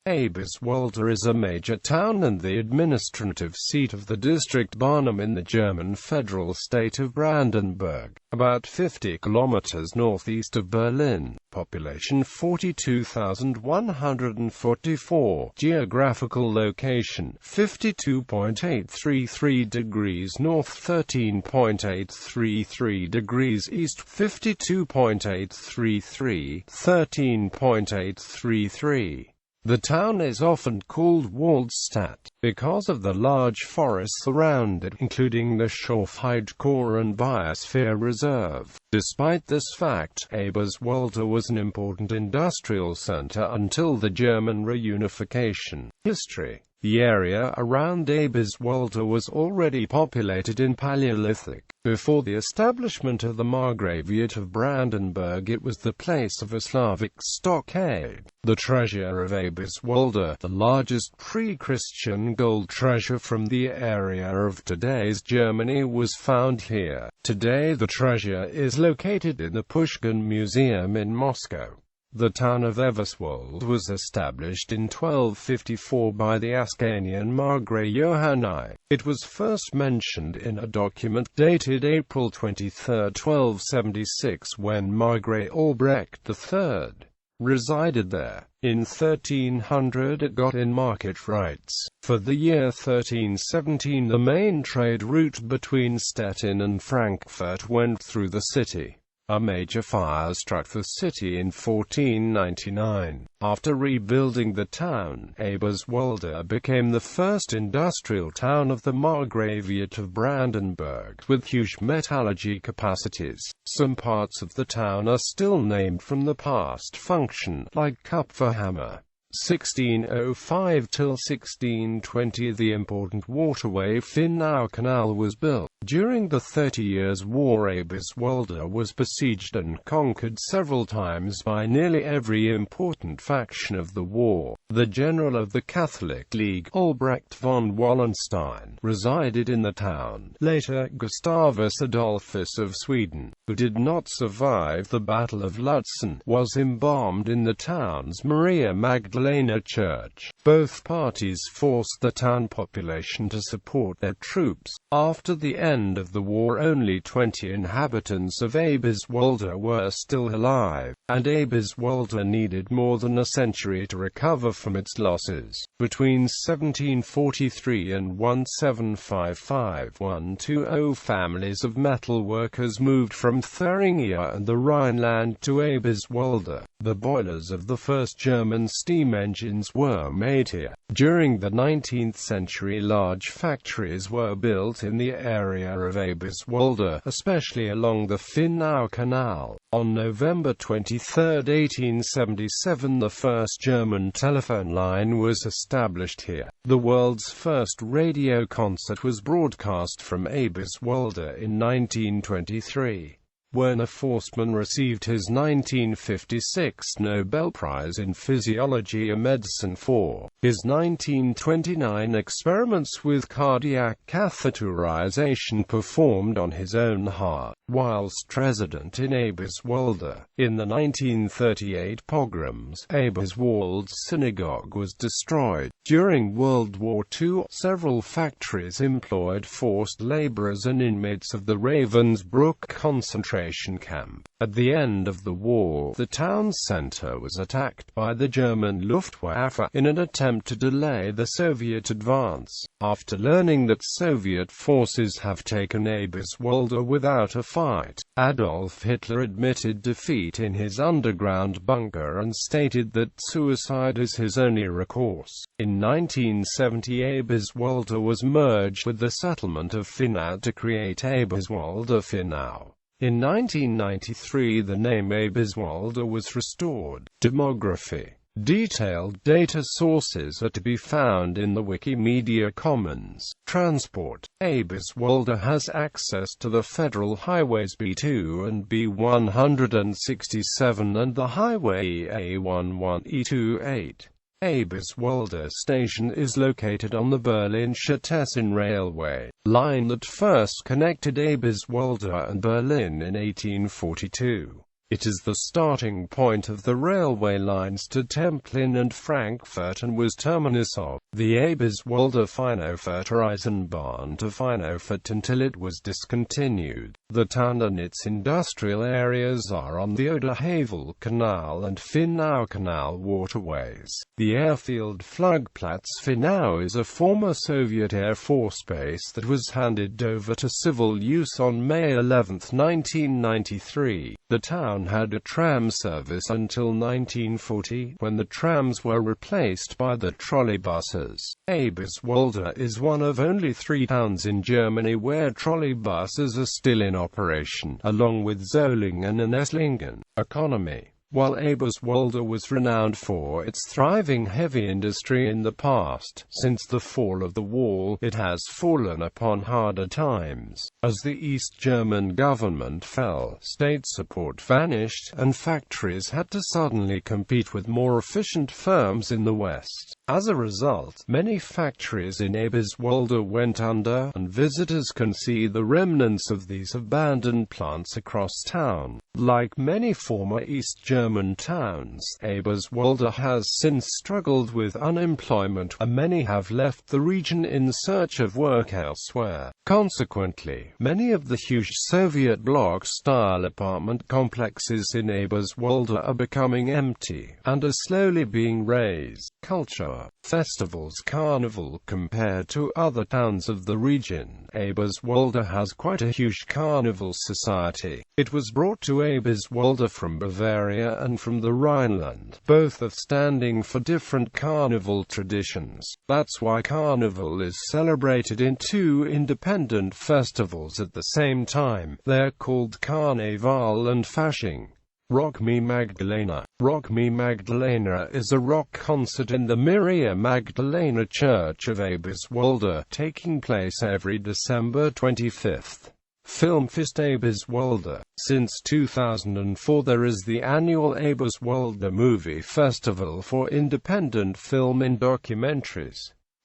Eberswalde is a major town and the administrative seat of the district Barnim in the German federal state of Brandenburg, about 50 kilometers northeast of Berlin. Population 42,144. Geographical location 52.833 degrees north, 13.833 degrees east, 52.833, 13.833. The town is often called Waldstadt, because of the large forests around it, including the Schorfheide-Chorin Biosphere Reserve. Despite this fact, Eberswalde was an important industrial center until the German Reunification. History. The area around Eberswalde was already populated in Paleolithic. Before the establishment of the Margraviate of Brandenburg, it was the place of a Slavic stockade. The treasure of Eberswalde, the largest pre-Christian gold treasure from the area of today's Germany, was found here. Today the treasure is located in the Pushkin Museum in Moscow. The town of Eberswalde was established in 1254 by the Ascanian Margrave Johanni. It was first mentioned in a document dated April 23, 1276, when Margrave Albrecht III resided there. In 1300 it got in market rights. For the year 1317 the main trade route between Stettin and Frankfurt went through the city. A major fire struck the city in 1499. After rebuilding the town, Eberswalde became the first industrial town of the Margraviate of Brandenburg, with huge metallurgy capacities. Some parts of the town are still named from the past function, like Kupferhammer. 1605 till 1620 the important waterway Finnau Canal was built. During the 30 Years' War, Eberswalde was besieged and conquered several times by nearly every important faction of the war. The general of the Catholic League, Albrecht von Wallenstein, resided in the town. Later, Gustavus Adolphus of Sweden, who did not survive the Battle of Lutzen, was embalmed in the town's Maria Magdalena Church. Both parties forced the town population to support their troops. After the end of the war, only 20 inhabitants of Eberswalde were still alive, and Eberswalde needed more than a century to recover from its losses. Between 1743 and 1755, 120 families of metal workers moved from Thuringia and the Rhineland to Eberswalde. The boilers of the first German steam engines were made here. During the 19th century, large factories were built in the area of Eberswalde, especially along the Finnau Canal. On November 23, 1877, the first German telephone line was established here. The world's first radio concert was broadcast from Eberswalde in 1923. Werner Forstmann received his 1956 Nobel Prize in Physiology or Medicine for his 1929 experiments with cardiac catheterization performed on his own heart, whilst resident in Eberswalde. In the 1938 pogroms, Eberswalde's synagogue was destroyed. During World War II, several factories employed forced laborers and inmates of the Ravensbrück concentration camp. At the end of the war, the town center was attacked by the German Luftwaffe in an attempt to delay the Soviet advance. After learning that Soviet forces have taken Eberswalde without a fight, Adolf Hitler admitted defeat in his underground bunker and stated that suicide is his only recourse. In 1970, Eberswalde was merged with the settlement of Finnau to create Eberswalde-Finnau. In 1993 the name Eberswalde was restored. Demography. Detailed data sources are to be found in the Wikimedia Commons. Transport. Eberswalde has access to the federal highways B2 and B167 and the highway A11E28. Eberswalde station is located on the Berlin-Population railway line that first connected Eberswalde and Berlin in 1842. It is the starting point of the railway lines to Templin and Frankfurt and was terminus of the Eberswalde Eisenbahn to Frankfurt until it was discontinued. The town and its industrial areas are on the Oder-Havel Canal and Finnau Canal waterways. The airfield Flugplatz Finnau is a former Soviet Air Force base that was handed over to civil use on May 11, 1993. The town had a tram service until 1940, when the trams were replaced by the trolleybuses. Eberswalde is one of only 3 towns in Germany where trolleybuses are still in operation, along with Solingen and Esslingen. Economy. While Eberswalde was renowned for its thriving heavy industry in the past, since the fall of the wall, it has fallen upon harder times. As the East German government fell, state support vanished, and factories had to suddenly compete with more efficient firms in the West. As a result, many factories in Eberswalde went under, and visitors can see the remnants of these abandoned plants across town. Like many former East German towns, Eberswalde has since struggled with unemployment, and many have left the region in search of work elsewhere. Consequently, many of the huge Soviet block-style apartment complexes in Eberswalde are becoming empty, and are slowly being razed. Culture. Festivals. Carnival. Compared to other towns of the region, Eberswalde has quite a huge carnival society. It was brought to Eberswalde from Bavaria and from the Rhineland, both of standing for different carnival traditions. That's why Carnival is celebrated in 2 independent festivals at the same time. They're called Carnaval and Fasching. Rock Me Magdalena. Rock Me Magdalena is a rock concert in the Maria Magdalena Church of Eberswalde, taking place every December 25th. Filmfest Eberswalde. Since 2004 there is the annual Eberswalde Movie Festival for independent film and documentaries.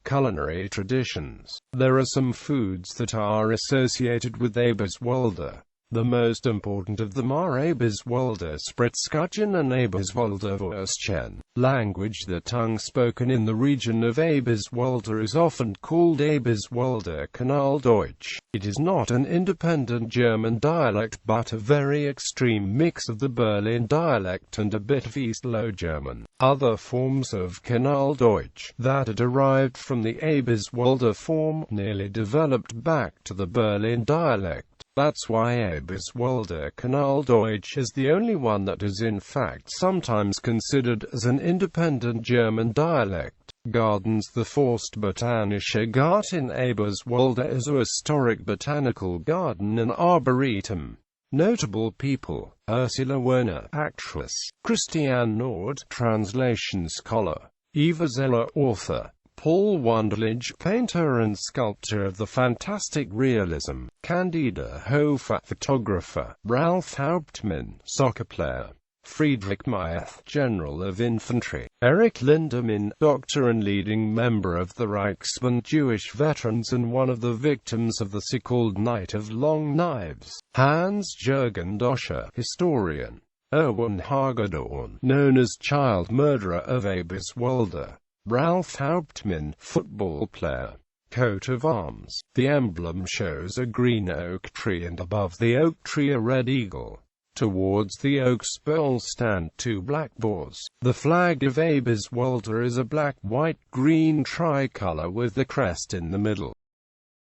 Culinary traditions. There are some foods that are associated with Eberswalde. The most important of them are Eberswalde Spritzkuchen and Eberswalde Würstchen. Language. The tongue spoken in the region of Eberswalde is often called Eberswalde Kanaldeutsch. It is not an independent German dialect but a very extreme mix of the Berlin dialect and a bit of East Low German. Other forms of Kanaldeutsch that are derived from the Eberswalde form nearly developed back to the Berlin dialect. That's why Eberswalde Kanaldeutsch is the only one that is in fact sometimes considered as an independent German dialect. Gardens. The Forst Botanische Garten Eberswalde is a historic botanical garden and arboretum. Notable people: Ursula Werner, actress; Christiane Nord, translation scholar; Eva Zeller, author; Paul Wunderlich, painter and sculptor of the fantastic realism; Candida Hofer, photographer; Ralf Hauptmann, soccer player; Friedrich Mayeth, general of infantry; Erich Lindemann, doctor and leading member of the Reichsbund Jewish veterans and one of the victims of the so-called Night of Long Knives; Hans-Jürgen Doscher, historian; Erwin Hagedorn, known as child murderer of Eberswalde; Ralf Hauptmann, football player. Coat of arms. The emblem shows a green oak tree and above the oak tree a red eagle. Towards the oak's bole stand 2 black boars. The flag of Eberswalde is a black-white-green tricolor with the crest in the middle.